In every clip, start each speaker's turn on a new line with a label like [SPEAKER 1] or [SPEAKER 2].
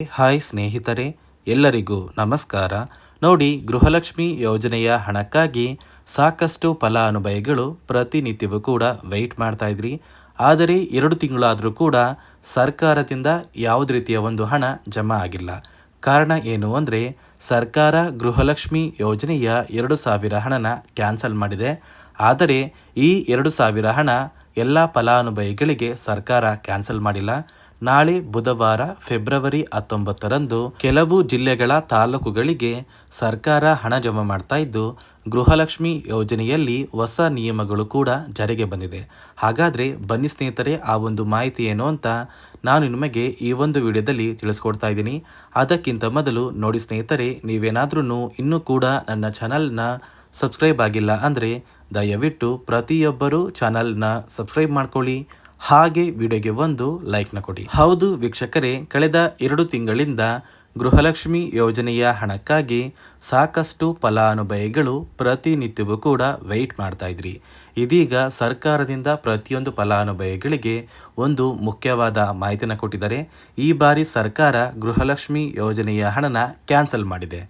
[SPEAKER 1] Hi ಸ್ನೇಹಿತರೆ, ಎಲ್ಲರಿಗೂ ನಮಸ್ಕಾರ. ನೋಡಿ, ಗೃಹಲಕ್ಷ್ಮಿ ಯೋಜನೆಯ ಹಣಕ್ಕಾಗಿ ಸಾಕಷ್ಟು ಫಲಾನುಭವಿಗಳು ಪ್ರತಿನಿತ್ಯವೂ ಕೂಡ ವೆಯ್ಟ್ ಮಾಡ್ತಾ ಇದ್ರಿ. ಆದರೆ 2 ತಿಂಗಳಾದರೂ ಕೂಡ ಸರ್ಕಾರದಿಂದ ಯಾವುದೇ ರೀತಿಯ ಒಂದು ಹಣ ಜಮಾ ಆಗಿಲ್ಲ. ಕಾರಣ ಏನು ಅಂದರೆ, ಸರ್ಕಾರ ಗೃಹಲಕ್ಷ್ಮಿ ಯೋಜನೆಯ 2,000 ಹಣನ ಕ್ಯಾನ್ಸಲ್ ಮಾಡಿದೆ. ಆದರೆ ಈ 2,000 ಹಣ ಎಲ್ಲ ಫಲಾನುಭವಿಗಳಿಗೆ ಸರ್ಕಾರ ಕ್ಯಾನ್ಸಲ್ ಮಾಡಿಲ್ಲ. ನಾಳೆ ಬುಧವಾರ ಫೆಬ್ರವರಿ 19ರಂದು ಕೆಲವು ಜಿಲ್ಲೆಗಳ ತಾಲೂಕುಗಳಿಗೆ ಸರ್ಕಾರ ಹಣ ಜಮಾ ಮಾಡ್ತಾ ಇದ್ದು, ಗೃಹಲಕ್ಷ್ಮಿ ಯೋಜನೆಯಲ್ಲಿ ಹೊಸ ನಿಯಮಗಳು ಕೂಡ ಜಾರಿಗೆ ಬಂದಿದೆ. ಹಾಗಾದರೆ ಬನ್ನಿ ಸ್ನೇಹಿತರೆ, ಆ ಒಂದು ಮಾಹಿತಿ ಏನು ಅಂತ ನಾನು ನಿಮಗೆ ಈ ಒಂದು ವಿಡಿಯೋದಲ್ಲಿ ತಿಳಿಸ್ಕೊಡ್ತಾ ಇದ್ದೀನಿ. ಅದಕ್ಕಿಂತ ಮೊದಲು ನೋಡಿ ಸ್ನೇಹಿತರೆ, ನೀವೇನಾದ್ರೂ ಇನ್ನೂ ಕೂಡ ನನ್ನ ಚಾನಲ್ನ ಸಬ್ಸ್ಕ್ರೈಬ್ ಆಗಿಲ್ಲ ಅಂದರೆ ದಯವಿಟ್ಟು ಪ್ರತಿಯೊಬ್ಬರು ಚಾನಲ್ನ ಸಬ್ಸ್ಕ್ರೈಬ್ ಮಾಡ್ಕೊಳ್ಳಿ. ಹಾಗೆ ವಿಡಿಯೋಗೆ ಒಂದು ಲೈಕ್ನ ಕೊಡಿ. ಹೌದು ವೀಕ್ಷಕರೇ, ಕಳೆದ 2 ತಿಂಗಳಿಂದ ಗೃಹಲಕ್ಷ್ಮಿ ಯೋಜನೆಯ ಹಣಕ್ಕಾಗಿ ಸಾಕಷ್ಟು ಫಲಾನುಭವಿಗಳು ಪ್ರತಿನಿತ್ಯವೂ ಕೂಡ ವೆಯ್ಟ್ ಮಾಡ್ತಾ ಇದ್ರಿ. ಇದೀಗ ಸರ್ಕಾರದಿಂದ ಪ್ರತಿಯೊಂದು ಫಲಾನುಭವಿಗಳಿಗೆ ಒಂದು ಮುಖ್ಯವಾದ ಮಾಹಿತಿನ ಕೊಟ್ಟಿದ್ದಾರೆ. ಈ ಬಾರಿ ಸರ್ಕಾರ ಗೃಹಲಕ್ಷ್ಮಿ ಯೋಜನೆಯ ಹಣನ ಕ್ಯಾನ್ಸಲ್ ಮಾಡಿದೆ.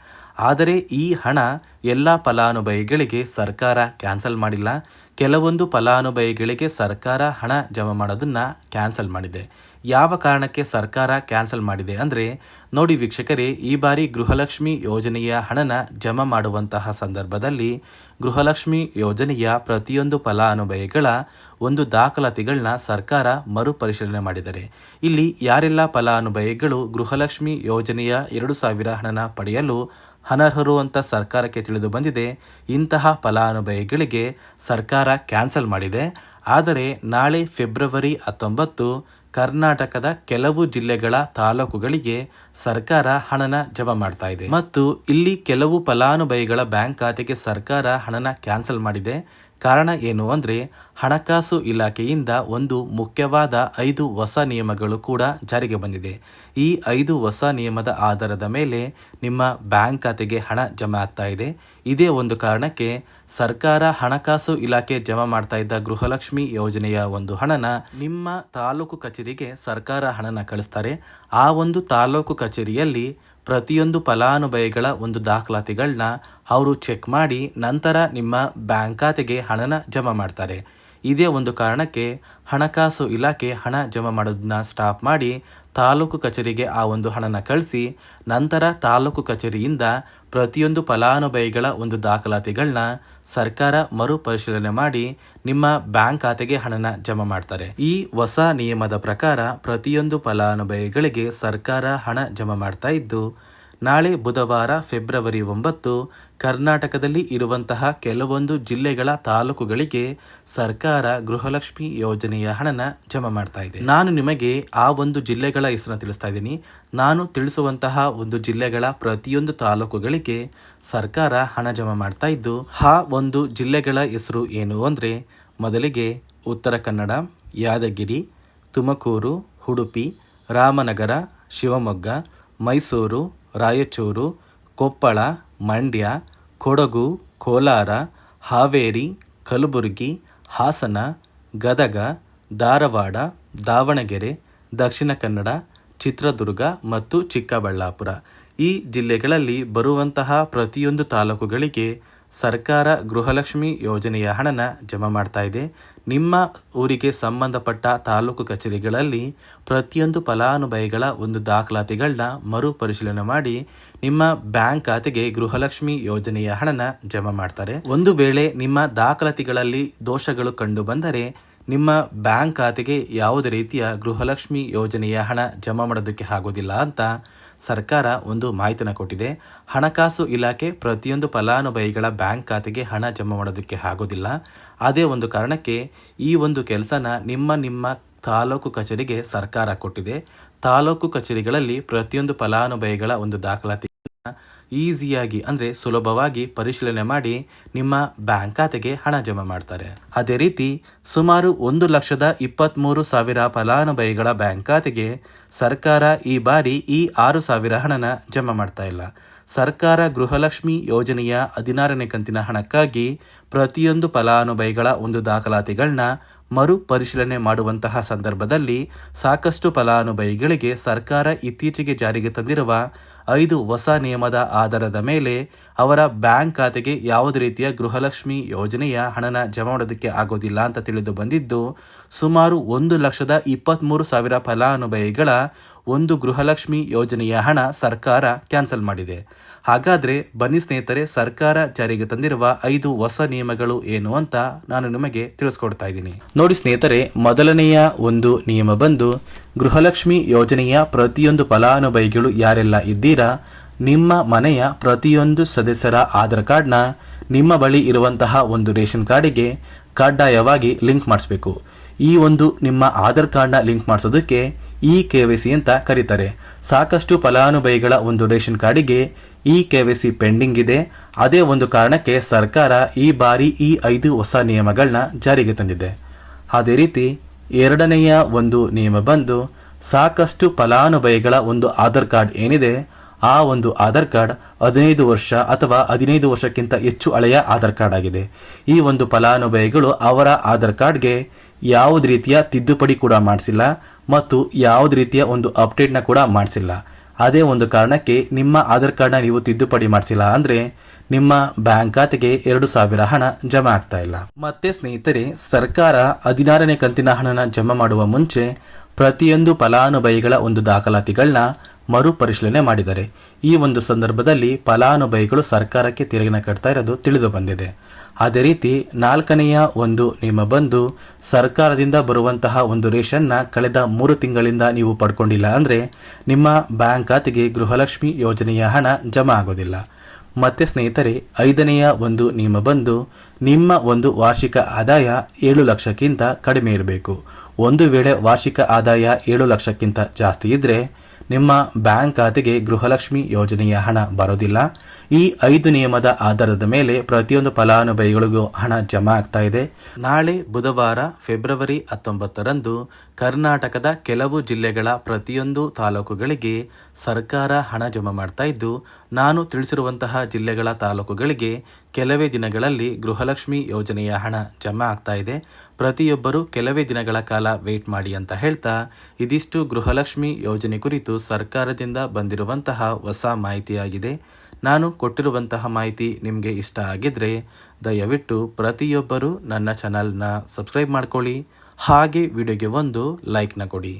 [SPEAKER 1] ಆದರೆ ಈ ಹಣ ಎಲ್ಲ ಫಲಾನುಭವಿಗಳಿಗೆ ಸರ್ಕಾರ ಕ್ಯಾನ್ಸಲ್ ಮಾಡಿಲ್ಲ. ಕೆಲವೊಂದು ಫಲಾನುಭವಿಗಳಿಗೆ ಸರ್ಕಾರ ಹಣ ಜಮಾ ಮಾಡೋದನ್ನು ಕ್ಯಾನ್ಸಲ್ ಮಾಡಿದೆ. ಯಾವ ಕಾರಣಕ್ಕೆ ಸರ್ಕಾರ ಕ್ಯಾನ್ಸಲ್ ಮಾಡಿದೆ ಅಂದರೆ, ನೋಡಿ ವೀಕ್ಷಕರೇ, ಈ ಬಾರಿ ಗೃಹಲಕ್ಷ್ಮಿ ಯೋಜನೆಯ ಹಣನ ಜಮಾ ಮಾಡುವಂತಹ ಸಂದರ್ಭದಲ್ಲಿ ಗೃಹಲಕ್ಷ್ಮಿ ಯೋಜನೆಯ ಪ್ರತಿಯೊಂದು ಫಲಾನುಭವಿಗಳ ಒಂದು ದಾಖಲಾತಿಗಳನ್ನ ಸರ್ಕಾರ ಮರುಪರಿಶೀಲನೆ ಮಾಡಿದ್ದಾರೆ. ಇಲ್ಲಿ ಯಾರೆಲ್ಲ ಫಲಾನುಭವಿಗಳು ಗೃಹಲಕ್ಷ್ಮಿ ಯೋಜನೆಯ 2,000 ಹಣನ ಪಡೆಯಲು ಅನರ್ಹರು ಅಂತ ಸರ್ಕಾರಕ್ಕೆ ತಿಳಿದು ಬಂದಿದೆ, ಇಂತಹ ಫಲಾನುಭವಿಗಳಿಗೆ ಸರ್ಕಾರ ಕ್ಯಾನ್ಸಲ್ ಮಾಡಿದೆ. ಆದರೆ ನಾಳೆ ಫೆಬ್ರವರಿ 19 ಕರ್ನಾಟಕದ ಕೆಲವು ಜಿಲ್ಲೆಗಳ ತಾಲೂಕುಗಳಿಗೆ ಸರ್ಕಾರ ಹಣನ ಜಮಾ ಮಾಡ್ತಾ ಇದೆ. ಮತ್ತು ಇಲ್ಲಿ ಕೆಲವು ಫಲಾನುಭವಿಗಳ ಬ್ಯಾಂಕ್ ಖಾತೆಗೆ ಸರ್ಕಾರ ಹಣನ ಕ್ಯಾನ್ಸಲ್ ಮಾಡಿದೆ. ಕಾರಣ ಏನು ಅಂದರೆ, ಹಣಕಾಸು ಇಲಾಖೆಯಿಂದ ಒಂದು ಮುಖ್ಯವಾದ 5 ಹೊಸ ನಿಯಮಗಳು ಕೂಡ ಜಾರಿಗೆ ಬಂದಿದೆ. ಈ 5 ಹೊಸ ನಿಯಮದ ಆಧಾರದ ಮೇಲೆ ನಿಮ್ಮ ಬ್ಯಾಂಕ್ ಖಾತೆಗೆ ಹಣ ಜಮಾ ಆಗ್ತಾ ಇದೆ. ಇದೇ ಒಂದು ಕಾರಣಕ್ಕೆ ಸರ್ಕಾರ ಹಣಕಾಸು ಇಲಾಖೆ ಜಮಾ ಮಾಡ್ತಾ ಇದ್ದ ಗೃಹಲಕ್ಷ್ಮಿ ಯೋಜನೆಯ ಒಂದು ಹಣನ ನಿಮ್ಮ ತಾಲೂಕು ಕಚೇರಿಗೆ ಸರ್ಕಾರ ಹಣನ ಕಳಿಸ್ತಾರೆ. ಆ ಒಂದು ತಾಲೂಕು ಕಚೇರಿಯಲ್ಲಿ ಪ್ರತಿಯೊಂದು ಫಲಾನುಭವಿಗಳ ಒಂದು ದಾಖಲಾತಿಗಳನ್ನ ಅವರು ಚೆಕ್ ಮಾಡಿ ನಂತರ ನಿಮ್ಮ ಬ್ಯಾಂಕ್ ಖಾತೆಗೆ ಹಣನ ಜಮಾ ಮಾಡ್ತಾರೆ. ಇದೇ ಒಂದು ಕಾರಣಕ್ಕೆ ಹಣಕಾಸು ಇಲಾಖೆ ಹಣ ಜಮಾ ಮಾಡೋದನ್ನ ಸ್ಟಾಪ್ ಮಾಡಿ ತಾಲೂಕು ಕಚೇರಿಗೆ ಆ ಒಂದು ಹಣನ ಕಳಿಸಿ ನಂತರ ತಾಲೂಕು ಕಚೇರಿಯಿಂದ ಪ್ರತಿಯೊಂದು ಫಲಾನುಭವಿಗಳ ಒಂದು ದಾಖಲಾತಿಗಳನ್ನ ಸರ್ಕಾರ ಮರುಪರಿಶೀಲನೆ ಮಾಡಿ ನಿಮ್ಮ ಬ್ಯಾಂಕ್ ಖಾತೆಗೆ ಹಣನ ಜಮಾ ಮಾಡ್ತಾರೆ. ಈ ಹೊಸ ನಿಯಮದ ಪ್ರಕಾರ ಪ್ರತಿಯೊಂದು ಫಲಾನುಭವಿಗಳಿಗೆ ಸರ್ಕಾರ ಹಣ ಜಮಾ ಮಾಡ್ತಾ ಇದ್ದು, ನಾಳೆ ಬುಧವಾರ ಫೆಬ್ರವರಿ 9 ಕರ್ನಾಟಕದಲ್ಲಿ ಇರುವಂತಹ ಕೆಲವೊಂದು ಜಿಲ್ಲೆಗಳ ತಾಲೂಕುಗಳಿಗೆ ಸರ್ಕಾರ ಗೃಹಲಕ್ಷ್ಮಿ ಯೋಜನೆಯ ಹಣನ ಜಮಾ ಮಾಡ್ತಾ ಇದೆ. ನಾನು ನಿಮಗೆ ಆ ಒಂದು ಜಿಲ್ಲೆಗಳ ಹೆಸರನ್ನು ತಿಳಿಸ್ತಾ ಇದ್ದೀನಿ. ನಾನು ತಿಳಿಸುವಂತಹ ಒಂದು ಜಿಲ್ಲೆಗಳ ಪ್ರತಿಯೊಂದು ತಾಲೂಕುಗಳಿಗೆ ಸರ್ಕಾರ ಹಣ ಜಮಾ ಮಾಡ್ತಾ ಇದ್ದು, ಆ ಒಂದು ಜಿಲ್ಲೆಗಳ ಹೆಸರು ಏನು ಅಂದರೆ, ಮೊದಲಿಗೆ ಉತ್ತರ ಕನ್ನಡ, ಯಾದಗಿರಿ, ತುಮಕೂರು, ಉಡುಪಿ, ರಾಮನಗರ, ಶಿವಮೊಗ್ಗ, ಮೈಸೂರು, ರಾಯಚೂರು, ಕೊಪ್ಪಳ, ಮಂಡ್ಯ, ಕೊಡಗು, ಕೋಲಾರ, ಹಾವೇರಿ, ಕಲಬುರಗಿ, ಹಾಸನ, ಗದಗ, ಧಾರವಾಡ, ದಾವಣಗೆರೆ, ದಕ್ಷಿಣ ಕನ್ನಡ, ಚಿತ್ರದುರ್ಗ ಮತ್ತು ಚಿಕ್ಕಬಳ್ಳಾಪುರ. ಈ ಜಿಲ್ಲೆಗಳಲ್ಲಿ ಬರುವಂತಹ ಪ್ರತಿಯೊಂದು ತಾಲೂಕುಗಳಿಗೆ ಸರ್ಕಾರ ಗೃಹಲಕ್ಷ್ಮಿ ಯೋಜನೆಯ ಹಣನ ಜಮಾ ಮಾಡ್ತಾ ಇದೆ. ನಿಮ್ಮ ಊರಿಗೆ ಸಂಬಂಧಪಟ್ಟ ತಾಲೂಕು ಕಚೇರಿಗಳಲ್ಲಿ ಪ್ರತಿಯೊಂದು ಫಲಾನುಭವಿಗಳ ಒಂದು ದಾಖಲಾತಿಗಳನ್ನ ಮರುಪರಿಶೀಲನೆ ಮಾಡಿ ನಿಮ್ಮ ಬ್ಯಾಂಕ್ ಖಾತೆಗೆ ಗೃಹಲಕ್ಷ್ಮಿ ಯೋಜನೆಯ ಹಣನ ಜಮಾ ಮಾಡ್ತಾರೆ. ಒಂದು ವೇಳೆ ನಿಮ್ಮ ದಾಖಲಾತಿಗಳಲ್ಲಿ ದೋಷಗಳು ಕಂಡು ಬಂದರೆ ನಿಮ್ಮ ಬ್ಯಾಂಕ್ ಖಾತೆಗೆ ಯಾವುದೇ ರೀತಿಯ ಗೃಹಲಕ್ಷ್ಮಿ ಯೋಜನೆಯ ಹಣ ಜಮಾ ಮಾಡೋದಕ್ಕೆ ಆಗೋದಿಲ್ಲ ಅಂತ ಸರ್ಕಾರ ಒಂದು ಮಾಹಿತಿನ ಕೊಟ್ಟಿದೆ. ಹಣಕಾಸು ಇಲಾಖೆ ಪ್ರತಿಯೊಂದು ಫಲಾನುಭವಿಗಳ ಬ್ಯಾಂಕ್ ಖಾತೆಗೆ ಹಣ ಜಮಾ ಮಾಡೋದಕ್ಕೆ ಆಗೋದಿಲ್ಲ. ಅದೇ ಒಂದು ಕಾರಣಕ್ಕೆ ಈ ಒಂದು ಕೆಲಸನ ನಿಮ್ಮ ತಾಲೂಕು ಕಚೇರಿಗೆ ಸರ್ಕಾರ ಕೊಟ್ಟಿದೆ. ತಾಲೂಕು ಕಚೇರಿಗಳಲ್ಲಿ ಪ್ರತಿಯೊಂದು ಫಲಾನುಭವಿಗಳ ಒಂದು ದಾಖಲಾತಿ ಈಸಿಯಾಗಿ ಅಂದರೆ ಸುಲಭವಾಗಿ ಪರಿಶೀಲನೆ ಮಾಡಿ ನಿಮ್ಮ ಬ್ಯಾಂಕ್ ಖಾತೆಗೆ ಹಣ ಜಮಾ ಮಾಡ್ತಾರೆ. ಅದೇ ರೀತಿ ಸುಮಾರು 1,23,000 ಫಲಾನುಭವಿಗಳ ಬ್ಯಾಂಕ್ ಖಾತೆಗೆ ಸರ್ಕಾರ ಈ ಬಾರಿ ಈ 6,000 ಹಣನ ಜಮಾ ಮಾಡ್ತಾ ಇಲ್ಲ. ಸರ್ಕಾರ ಗೃಹಲಕ್ಷ್ಮಿ ಯೋಜನೆಯ 16ನೇ ಕಂತಿನ ಹಣಕ್ಕಾಗಿ ಪ್ರತಿಯೊಂದು ಫಲಾನುಭವಿಗಳ ಒಂದು ದಾಖಲಾತಿಗಳನ್ನ ಮರುಪರಿಶೀಲನೆ ಮಾಡುವಂತಹ ಸಂದರ್ಭದಲ್ಲಿ ಸಾಕಷ್ಟು ಫಲಾನುಭವಿಗಳಿಗೆ ಸರ್ಕಾರ ಇತ್ತೀಚೆಗೆ ಜಾರಿಗೆ ತಂದಿರುವ 5 ಹೊಸ ನಿಯಮದ ಆಧಾರದ ಮೇಲೆ ಅವರ ಬ್ಯಾಂಕ್ ಖಾತೆಗೆ ಯಾವುದೇ ರೀತಿಯ ಗೃಹಲಕ್ಷ್ಮಿ ಯೋಜನೆಯ ಹಣನ ಜಮಾ ಮಾಡೋದಕ್ಕೆ ಆಗೋದಿಲ್ಲ ಅಂತ ತಿಳಿದು ಬಂದಿದ್ದು, ಸುಮಾರು 1,23,000 ಫಲಾನುಭವಿಗಳ ಒಂದು ಗೃಹಲಕ್ಷ್ಮಿ ಯೋಜನೆಯ ಹಣ ಸರ್ಕಾರ ಕ್ಯಾನ್ಸಲ್ ಮಾಡಿದೆ. ಹಾಗಾದರೆ ಬನ್ನಿ ಸ್ನೇಹಿತರೆ, ಸರ್ಕಾರ ಜಾರಿಗೆ ತಂದಿರುವ 5 ಹೊಸ ನಿಯಮಗಳು ಏನು ಅಂತ ನಾನು ನಿಮಗೆ ತಿಳಿಸ್ಕೊಡ್ತಾ ಇದ್ದೀನಿ. ನೋಡಿ ಸ್ನೇಹಿತರೆ, ಮೊದಲನೆಯ ಒಂದು ನಿಯಮ ಬಂದು ಗೃಹಲಕ್ಷ್ಮಿ ಯೋಜನೆಯ ಪ್ರತಿಯೊಂದು ಫಲಾನುಭವಿಗಳು ಯಾರೆಲ್ಲ ಇದ್ದೀರಾ, ನಿಮ್ಮ ಮನೆಯ ಪ್ರತಿಯೊಂದು ಸದಸ್ಯರ ಆಧಾರ್ ಕಾರ್ಡ್ನ ನಿಮ್ಮ ಬಳಿ ಇರುವಂತಹ ಒಂದು ರೇಷನ್ ಕಾರ್ಡಿಗೆ ಕಡ್ಡಾಯವಾಗಿ ಲಿಂಕ್ ಮಾಡಿಸ್ಬೇಕು. ಈ ಒಂದು ನಿಮ್ಮ ಆಧಾರ್ ಕಾರ್ಡ್ನ ಲಿಂಕ್ ಮಾಡಿಸೋದಕ್ಕೆ KYC ಅಂತ ಕರೀತಾರೆ. ಸಾಕಷ್ಟು ಫಲಾನುಭವಿಗಳ ಒಂದು ರೇಷನ್ ಕಾರ್ಡಿಗೆ KYC ಪೆಂಡಿಂಗ್ ಇದೆ. ಅದೇ ಒಂದು ಕಾರಣಕ್ಕೆ ಸರ್ಕಾರ ಈ ಬಾರಿ ಈ 5 ಹೊಸ ನಿಯಮಗಳನ್ನ ಜಾರಿಗೆ ತಂದಿದೆ. ಅದೇ ರೀತಿ ಎರಡನೆಯ ಒಂದು ನಿಯಮ ಬಂದು ಸಾಕಷ್ಟು ಫಲಾನುಭವಿಗಳ ಒಂದು ಆಧಾರ್ ಕಾರ್ಡ್ ಏನಿದೆ, ಆ ಒಂದು ಆಧಾರ್ ಕಾರ್ಡ್ 15 ವರ್ಷ ಅಥವಾ 15 ವರ್ಷಕ್ಕಿಂತ ಹೆಚ್ಚು ಹಳೆಯ ಆಧಾರ್ ಕಾರ್ಡ್ ಆಗಿದೆ. ಈ ಒಂದು ಫಲಾನುಭವಿಗಳು ಅವರ ಆಧಾರ್ ಕಾರ್ಡ್ಗೆ ಯಾವುದೇ ರೀತಿಯ ತಿದ್ದುಪಡಿ ಕೂಡ ಮಾಡಿಸಿಲ್ಲ ಮತ್ತು ಯಾವುದೇ ರೀತಿಯ ಒಂದು ಅಪ್ಡೇಟ್ನ ಕೂಡ ಮಾಡಿಸಿಲ್ಲ. ಅದೇ ಒಂದು ಕಾರಣಕ್ಕೆ ನಿಮ್ಮ ಆಧಾರ್ ಕಾರ್ಡ್ನ ನೀವು ತಿದ್ದುಪಡಿ ಮಾಡಿಸಿಲ್ಲ ಅಂದರೆ ನಿಮ್ಮ ಬ್ಯಾಂಕ್ ಖಾತೆಗೆ 2,000 ಹಣ ಜಮಾ ಆಗ್ತಾ ಇಲ್ಲ. ಮತ್ತೆ ಸ್ನೇಹಿತರೆ, ಸರ್ಕಾರ 16ನೇ ಕಂತಿನ ಹಣನ ಜಮಾ ಮಾಡುವ ಮುಂಚೆ ಪ್ರತಿಯೊಂದು ಫಲಾನುಭವಿಗಳ ಒಂದು ದಾಖಲಾತಿಗಳನ್ನ ಮರುಪರಿಶೀಲನೆ ಮಾಡಿದ್ದಾರೆ. ಈ ಒಂದು ಸಂದರ್ಭದಲ್ಲಿ ಫಲಾನುಭವಿಗಳು ಸರ್ಕಾರಕ್ಕೆ ತೆರಿಗೆನ ಕಟ್ತಾ ಇರೋದು ತಿಳಿದು ಬಂದಿದೆ. ಅದೇ ರೀತಿ 4ನೆಯ ಒಂದು ನಿಯಮ ಬಂದು ಸರ್ಕಾರದಿಂದ ಬರುವಂತಹ ಒಂದು ರೇಷನ್ನ ಕಳೆದ 3 ತಿಂಗಳಿಂದ ನೀವು ಪಡ್ಕೊಂಡಿಲ್ಲ ಅಂದರೆ ನಿಮ್ಮ ಬ್ಯಾಂಕ್ ಖಾತೆಗೆ ಗೃಹಲಕ್ಷ್ಮಿ ಯೋಜನೆಯ ಹಣ ಜಮಾ ಆಗೋದಿಲ್ಲ. ಮತ್ತೆ ಸ್ನೇಹಿತರೆ, 5ನೆಯ ಒಂದು ನಿಯಮ ಬಂದು ನಿಮ್ಮ ಒಂದು ವಾರ್ಷಿಕ ಆದಾಯ 7 ಲಕ್ಷಕ್ಕಿಂತ ಕಡಿಮೆ ಇರಬೇಕು. ಒಂದು ವೇಳೆ ವಾರ್ಷಿಕ ಆದಾಯ 7 ಲಕ್ಷಕ್ಕಿಂತ ಜಾಸ್ತಿ ಇದ್ದರೆ ನಿಮ್ಮ ಬ್ಯಾಂಕ್ ಖಾತೆಗೆ ಗೃಹಲಕ್ಷ್ಮಿ ಯೋಜನೆಯ ಹಣ ಬರೋದಿಲ್ಲ. ಈ 5 ನಿಯಮದ ಆಧಾರದ ಮೇಲೆ ಪ್ರತಿಯೊಂದು ಫಲಾನುಭವಿಗಳಿಗೂ ಹಣ ಜಮಾ ಆಗ್ತಾ ಇದೆ. ನಾಳೆ ಬುಧವಾರ ಫೆಬ್ರವರಿ 19ರಂದು ಕರ್ನಾಟಕದ ಕೆಲವು ಜಿಲ್ಲೆಗಳ ಪ್ರತಿಯೊಂದು ತಾಲೂಕುಗಳಿಗೆ ಸರ್ಕಾರ ಹಣ ಜಮಾ ಮಾಡ್ತಾ ಇದ್ದು, ನಾನು ತಿಳಿಸಿರುವಂತಹ ಜಿಲ್ಲೆಗಳ ತಾಲೂಕುಗಳಿಗೆ ಕೆಲವೇ ದಿನಗಳಲ್ಲಿ ಗೃಹಲಕ್ಷ್ಮಿ ಯೋಜನೆಯ ಹಣ ಜಮಾ ಆಗ್ತಾ ಇದೆ. ಪ್ರತಿಯೊಬ್ಬರು ಕೆಲವೇ ದಿನಗಳ ಕಾಲ ವೇಟ್ ಮಾಡಿ ಅಂತ ಹೇಳ್ತಾ, ಇದಿಷ್ಟು ಗೃಹಲಕ್ಷ್ಮಿ ಯೋಜನೆ ಕುರಿತು ಸರ್ಕಾರದಿಂದ ಬಂದಿರುವಂತಹ ಹೊಸ ಮಾಹಿತಿಯಾಗಿದೆ. ನಾನು ಕೊಟ್ಟಿರುವಂತಹ ಮಾಹಿತಿ ನಿಮಗೆ ಇಷ್ಟ ಆಗಿದ್ರೆ ದಯವಿಟ್ಟು ಪ್ರತಿಯೊಬ್ಬರು ನನ್ನ ಚಾನಲ್ನ ಸಬ್ಸ್ಕ್ರೈಬ್ ಮಾಡ್ಕೊಳ್ಳಿ. ಹಾಗೆ ವಿಡಿಯೋಗೆ ಒಂದು ಲೈಕ್ನ ಕೊಡಿ.